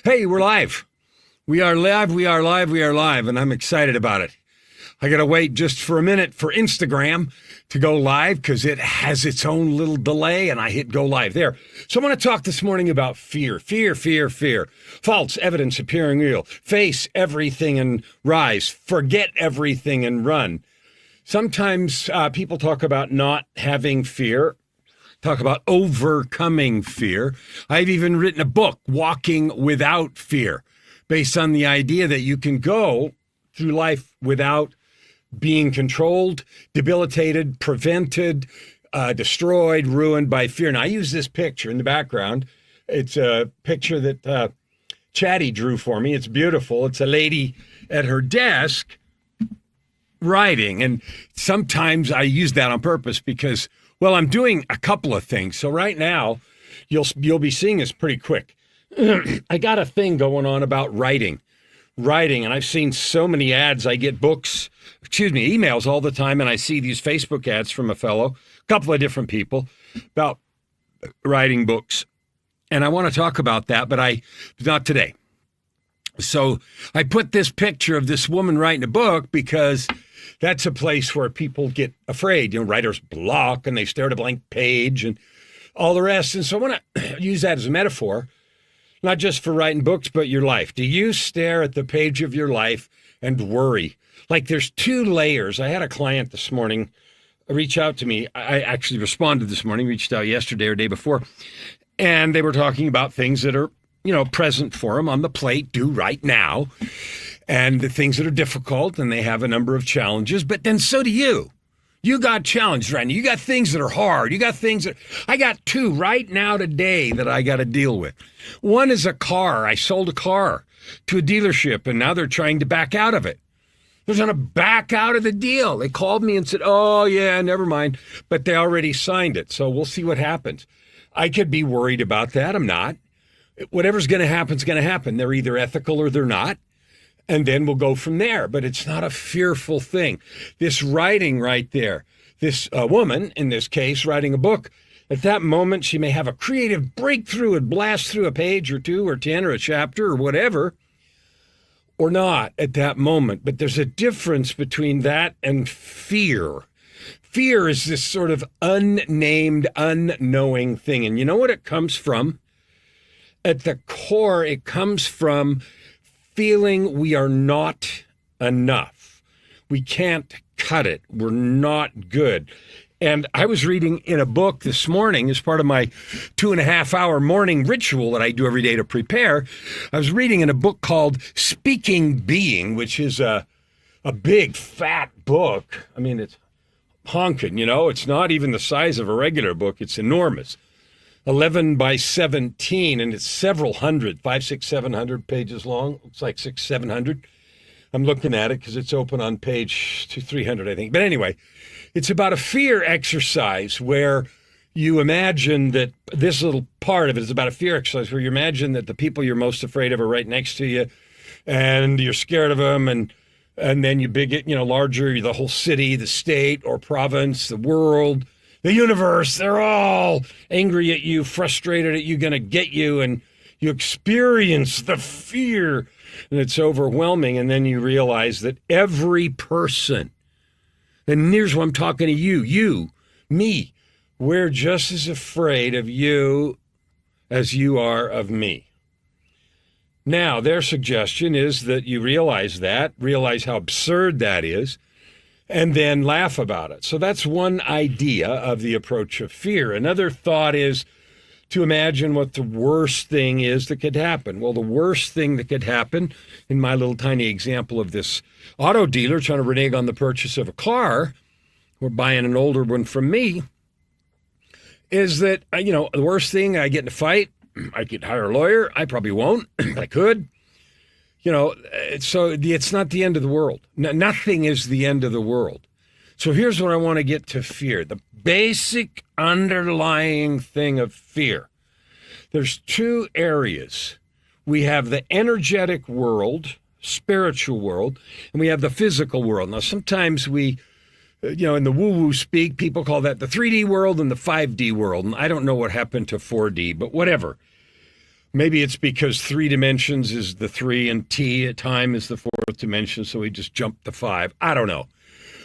Hey, we're live. We are live, we are live, we are live, and I'm excited about it. I got to wait just for a minute for Instagram to go live because it has its own little delay, and I hit go live there. So I want to talk this morning about fear. Fear. False evidence appearing real. Face everything and rise. Forget everything and run. Sometimes people talk about not having fear, talk about overcoming fear. I've even written a book, Walking Without Fear, based on the idea that you can go through life without being controlled, debilitated, prevented, destroyed, ruined by fear. And I use this picture in the background. It's a picture that Chatty drew for me. It's beautiful. It's a lady at her desk writing. And sometimes I use that on purpose because, well, I'm doing a couple of things. So right now, you'll be seeing this pretty quick. I got a thing going on about writing, and I've seen so many ads. I get emails all the time, and I see these Facebook ads from a couple of different people about writing books. And I want to talk about that, but not today. So I put this picture of this woman writing a book because that's a place where people get afraid. Writer's block, and they stare at a blank page and all the rest. And so I want to use that as a metaphor, not just for writing books, but your life. Do you stare at the page of your life and worry? Like there's two layers. I had a client this morning reach out to me. I actually responded this morning, reached out yesterday or day before, and they were talking about things that are, present for them on the plate, due right now, and the things that are difficult, and they have a number of challenges, but then so do you. You got challenged right now. You got things that are hard. You got things that I got two right now today that I got to deal with. One is a car. I sold a car to a dealership, and now they're trying to back out of it. They're trying to back out of the deal. They called me and said, oh, yeah, never mind. But they already signed it, so we'll see what happens. I could be worried about that. I'm not. Whatever's going to happen is going to happen. They're either ethical or they're not. And then we'll go from there. But it's not a fearful thing. This writing right there, this woman, in this case, writing a book, at that moment, she may have a creative breakthrough and blast through a page or two or 10 or a chapter or whatever, or not at that moment. But there's a difference between that and fear. Fear is this sort of unnamed, unknowing thing. And you know what it comes from? At the core, it comes from feeling we are not enough. We can't cut it. We're not good. And I was reading in a book this morning as part of my 2.5-hour morning ritual that I do every day to prepare. I was reading in a book called Speaking Being, which is a big, fat book. I mean, it's honking, It's not even the size of a regular book. It's enormous. 11 by 17, and it's several hundred, 500, 600, 700 pages long. Looks like 600, 700. I'm looking at it because it's open on page 300, I think. But anyway, it's about a fear exercise where you imagine that this little part of it is about a fear exercise where you imagine that the people you're most afraid of are right next to you, and you're scared of them, and then you big it, larger, the whole city, the state or province, the world, the universe, they're all angry at you, frustrated at you, going to get you, and you experience the fear, and it's overwhelming, and then you realize that every person, and here's what I'm talking to you, me, we're just as afraid of you as you are of me. Now, their suggestion is that you realize how absurd that is, and then laugh about it. So that's one idea of the approach of fear. Another thought is to imagine what the worst thing is that could happen. Well, the worst thing that could happen, in my little tiny example of this auto dealer trying to renege on the purchase of a car, or buying an older one from me, is that, the worst thing, I get in a fight, I could hire a lawyer, I probably won't, I could. So it's not the end of the world. Nothing is the end of the world. So here's what I want to get to fear. The basic underlying thing of fear. There's two areas. We have the energetic world, spiritual world, and we have the physical world. Now, sometimes we, in the woo-woo speak, people call that the 3D world and the 5D world. And I don't know what happened to 4D, but whatever. Maybe it's because 3 dimensions is the 3 and time is the 4th dimension, so we just jumped to 5. I don't know.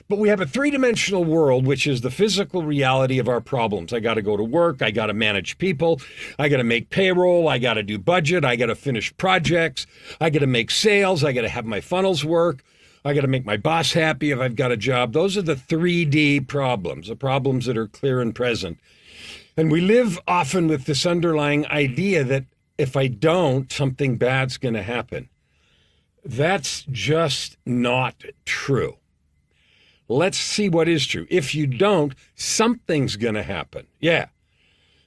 But we have a 3-dimensional world, which is the physical reality of our problems. I got to go to work. I got to manage people. I got to make payroll. I got to do budget. I got to finish projects. I got to make sales. I got to have my funnels work. I got to make my boss happy if I've got a job. Those are the 3D problems, the problems that are clear and present. And we live often with this underlying idea that if I don't, something bad's going to happen. That's just not true. Let's see what is true. If you don't, something's going to happen. Yeah.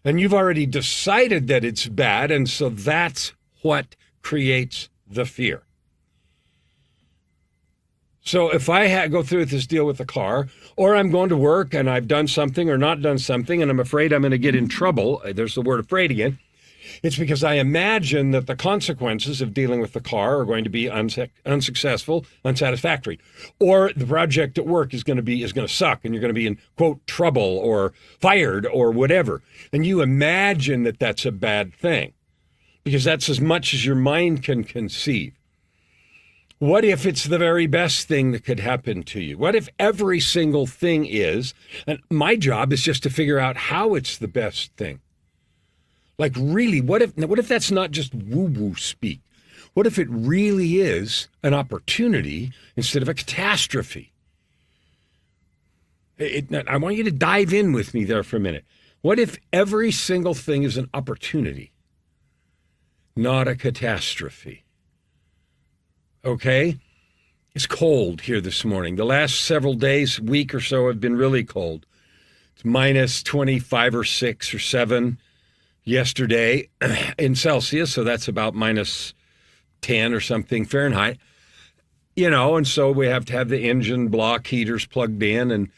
And you've already decided that it's bad, and so that's what creates the fear. So if I go through this deal with the car, or I'm going to work and I've done something or not done something, and I'm afraid I'm going to get in trouble, there's the word afraid again, it's because I imagine that the consequences of dealing with the car are going to be unsuccessful, unsatisfactory, or the project at work is going to suck, and you're going to be in, quote, trouble or fired or whatever. And you imagine that that's a bad thing because that's as much as your mind can conceive. What if it's the very best thing that could happen to you? What if every single thing is, and my job is just to figure out how it's the best thing? Like, really, what if that's not just woo-woo speak? What if it really is an opportunity instead of a catastrophe? I want you to dive in with me there for a minute. What if every single thing is an opportunity, not a catastrophe? Okay? It's cold here this morning. The last several days, week or so, have been really cold. It's minus 25 or 6 or 7. Yesterday in Celsius, so that's about minus 10 or something Fahrenheit, and so we have to have the engine block heaters plugged in and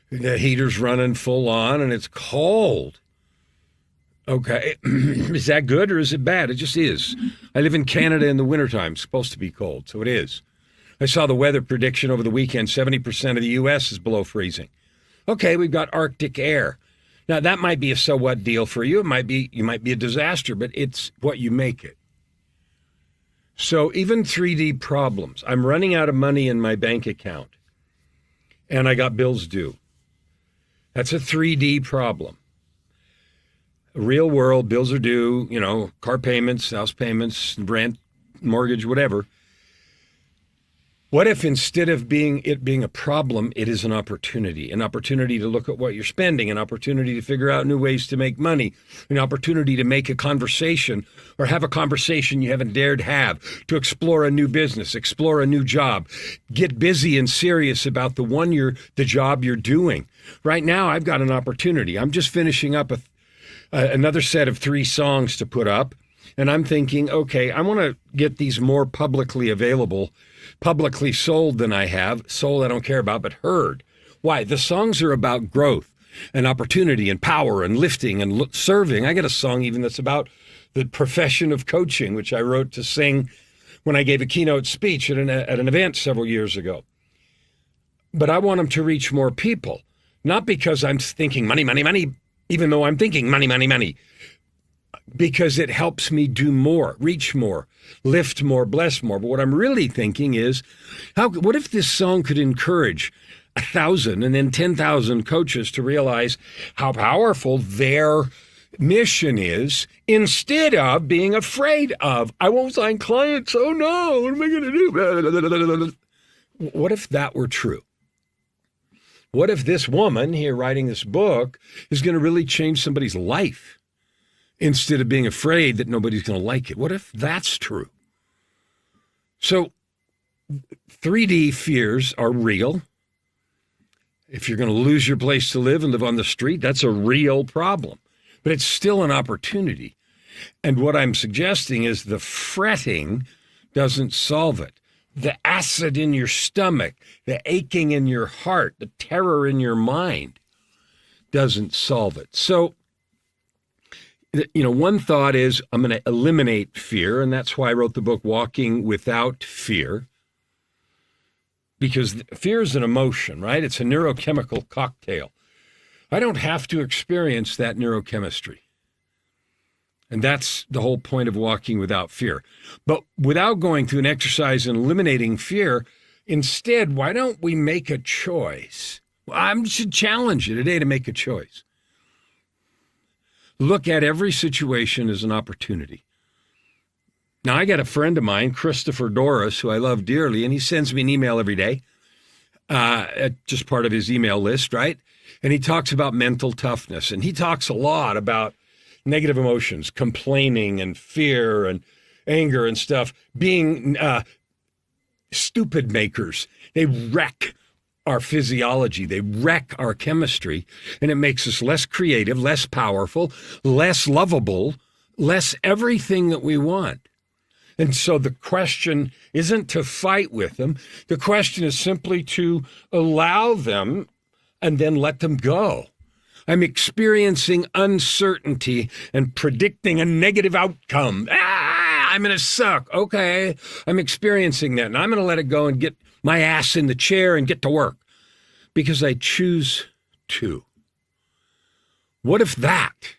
the heater's running full on, and it's cold. Okay, is that good or is it bad? It just is. I live in Canada in the wintertime. It's supposed to be cold, so it is. I saw the weather prediction over the weekend. 70% of the U.S. is below freezing. Okay, we've got Arctic air. Now, that might be a so what deal for you. You might be a disaster, but it's what you make it. So even 3D problems. I'm running out of money in my bank account, and I got bills due. That's a 3D problem. Real world, bills are due, car payments, house payments, rent, mortgage, whatever. What if instead of being a problem, it is an opportunity to look at what you're spending, an opportunity to figure out new ways to make money, an opportunity to make a conversation or have a conversation you haven't dared have, to explore a new business, explore a new job, get busy and serious about the job you're doing. Right now, I've got an opportunity. I'm just finishing up another set of 3 songs to put up. And I'm thinking, okay, I want to get these more publicly available, publicly sold than I have. Sold I don't care about, but heard. Why? The songs are about growth and opportunity and power and lifting and serving. I got a song even that's about the profession of coaching, which I wrote to sing when I gave a keynote speech at an event several years ago. But I want them to reach more people, not because I'm thinking money, money, money, even though I'm thinking money, money, money. Because it helps me do more, reach more, lift more, bless more. But what I'm really thinking is, what if this song could encourage 1,000 and then 10,000 coaches to realize how powerful their mission is instead of being afraid of, I won't sign clients. Oh no, what am I going to do? What if that were true? What if this woman here writing this book is going to really change somebody's life? Instead of being afraid that nobody's going to like it. What if that's true? So 3D fears are real. If you're going to lose your place to live and live on the street, that's a real problem. But it's still an opportunity. And what I'm suggesting is the fretting doesn't solve it. The acid in your stomach, the aching in your heart, the terror in your mind doesn't solve it. So, one thought is I'm going to eliminate fear, and that's why I wrote the book Walking Without Fear, because fear is an emotion, right? It's a neurochemical cocktail. I don't have to experience that neurochemistry. And that's the whole point of walking without fear. But without going through an exercise in eliminating fear, instead, why don't we make a choice? Well, I should challenge you today to make a choice. Look at every situation as an opportunity. Now, I got a friend of mine, Christopher Doris, who I love dearly, and he sends me an email every day, just part of his email list, right? And he talks about mental toughness, and he talks a lot about negative emotions, complaining and fear and anger and stuff, being stupid makers. They wreck our physiology. They wreck our chemistry, and it makes us less creative, less powerful, less lovable, less everything that we want. And so the question isn't to fight with them. The question is simply to allow them and then let them go. I'm experiencing uncertainty and predicting a negative outcome. I'm going to suck. Okay, I'm experiencing that, and I'm going to let it go and get my ass in the chair and get to work because I choose to. What if that?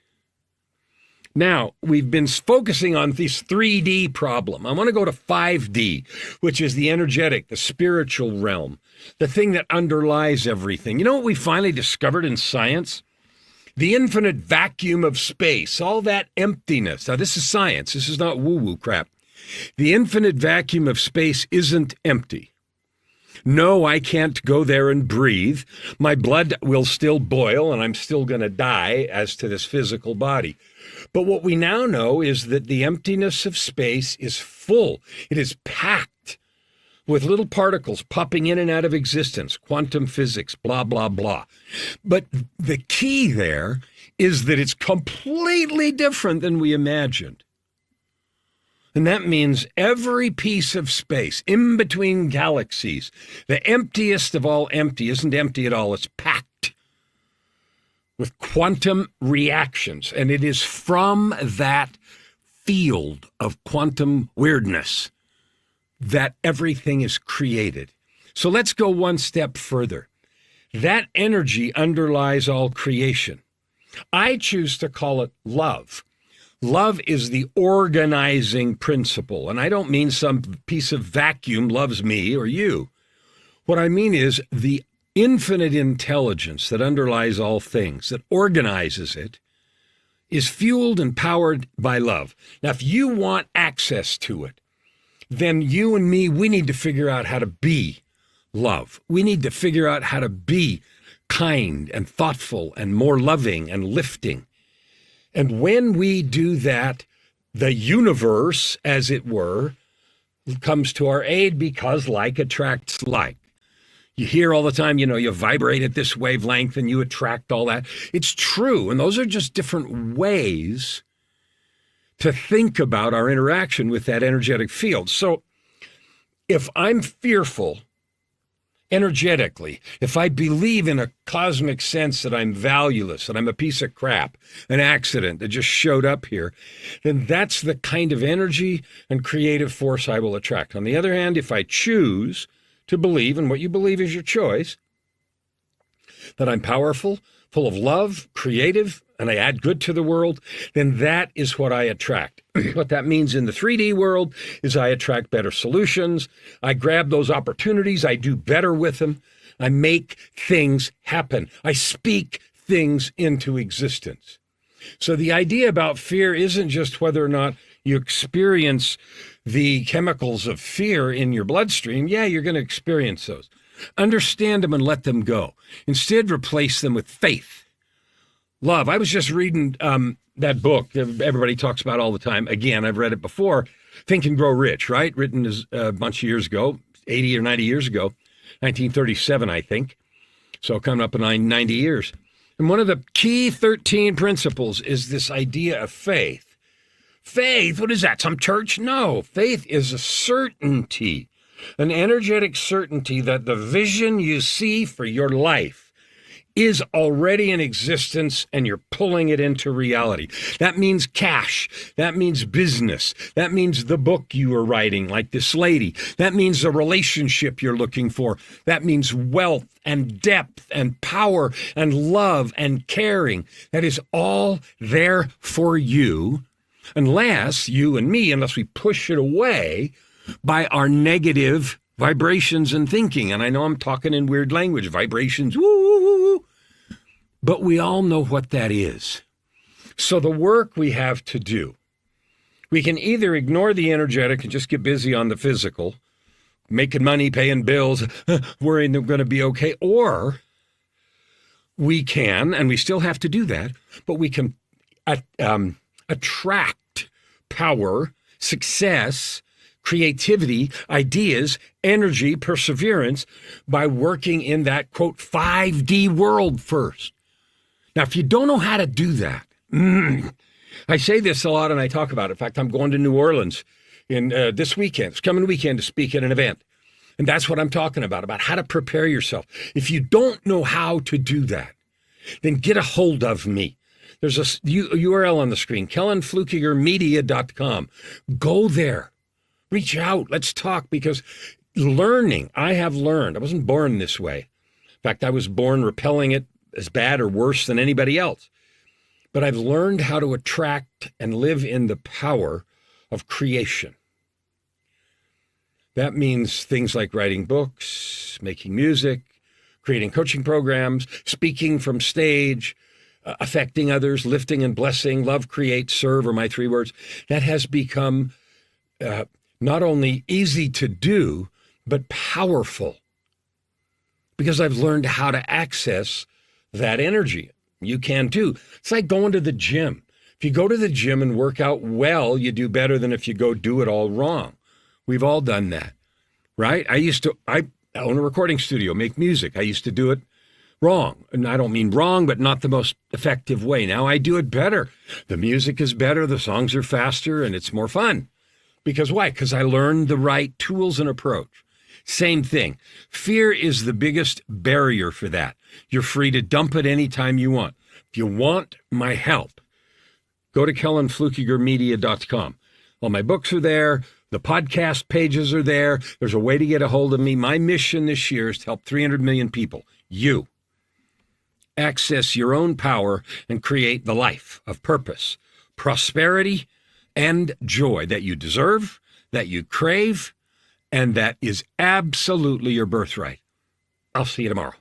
Now, we've been focusing on this 3D problem. I want to go to 5D, which is the energetic, the spiritual realm, the thing that underlies everything. You know what we finally discovered in science? The infinite vacuum of space, all that emptiness. Now, this is science. This is not woo-woo crap. The infinite vacuum of space isn't empty. No, I can't go there and breathe. My blood will still boil, and I'm still going to die as to this physical body. But what we now know is that the emptiness of space is full. It is packed with little particles popping in and out of existence, quantum physics, blah, blah, blah. But the key there is that it's completely different than we imagined. And that means every piece of space in between galaxies, the emptiest of all empty, isn't empty at all. It's packed with quantum reactions. And it is from that field of quantum weirdness that everything is created. So let's go one step further. That energy underlies all creation. I choose to call it love. Love is the organizing principle. And I don't mean some piece of vacuum loves me or you. What I mean is the infinite intelligence that underlies all things, that organizes it, is fueled and powered by love. Now, if you want access to it, then you and me, we need to figure out how to be love. We need to figure out how to be kind and thoughtful and more loving and lifting. And when we do that, the universe, as it were, comes to our aid because like attracts like. You hear all the time, you vibrate at this wavelength and you attract all that. It's true. And those are just different ways to think about our interaction with that energetic field. So if I'm fearful energetically, if I believe in a cosmic sense that I'm valueless, that I'm a piece of crap, an accident that just showed up here, then that's the kind of energy and creative force I will attract. On the other hand, if I choose to believe, and what you believe is your choice, that I'm powerful, full of love, creative, and I add good to the world, then that is what I attract. What that means in the 3D world is I attract better solutions. I grab those opportunities. I do better with them. I make things happen. I speak things into existence. So the idea about fear isn't just whether or not you experience the chemicals of fear in your bloodstream. Yeah, you're going to experience those. Understand them and let them go. Instead, replace them with faith. Love. I was just reading that book that everybody talks about all the time. Again, I've read it before. Think and Grow Rich, right? Written a bunch of years ago, 80 or 90 years ago, 1937, I think. So coming up in 90 years. And one of the key 13 principles is this idea of faith. Faith, what is that? Some church? No. Faith is a certainty, an energetic certainty that the vision you see for your life is already in existence and you're pulling it into reality. That means cash. That means business. That means the book you are writing, like this lady. That means the relationship you're looking for. That means wealth and depth and power and love and caring. That is all there for you unless you and me, unless we push it away by our negative vibrations and thinking. And I know I'm talking in weird language, vibrations, woo, woo, woo, woo. But we all know what that is. So the work we have to do, we can either ignore the energetic and just get busy on the physical, making money, paying bills, worrying they're going to be okay, or we can, and we still have to do that, but we can attract power, success, creativity, ideas, energy, perseverance by working in that, quote, 5D world first. Now, if you don't know how to do that, I say this a lot and I talk about it. In fact, I'm going to New Orleans in this weekend, this coming weekend, to speak at an event. And that's what I'm talking about how to prepare yourself. If you don't know how to do that, then get a hold of me. There's a URL on the screen, kellenflukigermedia.com. Go there. Reach out. Let's talk, because I have learned. I wasn't born this way. In fact, I was born repelling it as bad or worse than anybody else. But I've learned how to attract and live in the power of creation. That means things like writing books, making music, creating coaching programs, speaking from stage, affecting others, lifting and blessing, love, create, serve are my 3 words. That has become not only easy to do, but powerful, because I've learned how to access that energy. You can too. It's like going to the gym. If you go to the gym and work out well, you do better than if you go do it all wrong. We've all done that, right? I own a recording studio, make music. I used to do it wrong. And I don't mean wrong, but not the most effective way. Now I do it better. The music is better, the songs are faster, and it's more fun. Because why? Because I learned the right tools and approach. Same thing. Fear is the biggest barrier for that. You're free to dump it anytime you want. If you want my help, go to kellenflukigermedia.com. All my books are there. The podcast pages are there. There's a way to get a hold of me. My mission this year is to help 300 million people, you, access your own power and create the life of purpose, prosperity, and joy that you deserve, that you crave, and that is absolutely your birthright. I'll see you tomorrow.